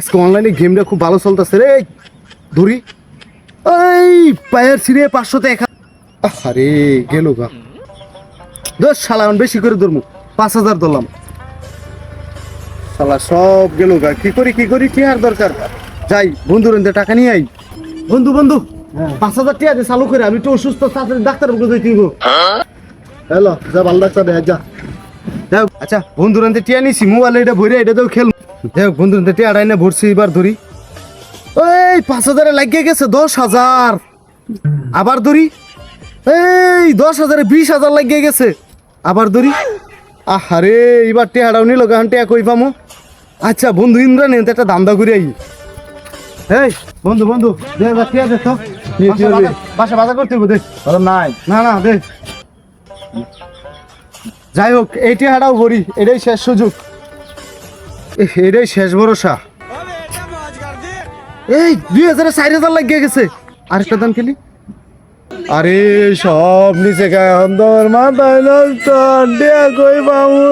আজকে অনলাইনে গেমটা খুব ভালো চলতেছে রে। ধরি এই পায়ের ছিঁড়ে 500 টাকা। আরে গেল গা। দোষ শালা এখন বেশি করে ধরবো, 5000 ধরলাম। শালা সব গেল গা। কি করি কি আর দরকার। যাই বন্ধুর টাকা নিয়ে আই। বন্ধু 5000 টাকা দিয়ে চালু করে আমি তো অসুস্থ, তাড়াতাড়ি ডাক্তার বুঝে দিব। হ্যালো যা, ভালো ডাক্তার যা। দেখ আচ্ছা বন্ধুর টিয়া নিছি, মোবাইলে এটা ভরে এটা তো খেল। দেখ বন্ধুর টিয়া আড়াই না ভরছি, এবার ধরি। এই 5000 লাগিয়ে গেছে 10,000। আবার ধরি। এই 10,000 20,000 লাগিয়ে গেছে। আবার ধরি। আহারে এবার টিয়াটাও নিল গান, টিয়া কই পামো। আচ্ছা বন্ধু ইমরান একটা দান্দা করে আই। এই বন্ধু দে এবার টিয়া দে তো। বাসা বাজার করতে হবে দে। নাই না দে। যাই হোক এই টিয়াটাও ভরি, এটাই শেষ সুযোগ, এটাই শেষ ভরসা। এই 2000 4000 লাগিয়ে গেছে। আরেকটা দান খেলি। আরে সব নিচে গায়ে মাথায় নষ্ট, কই পাবো।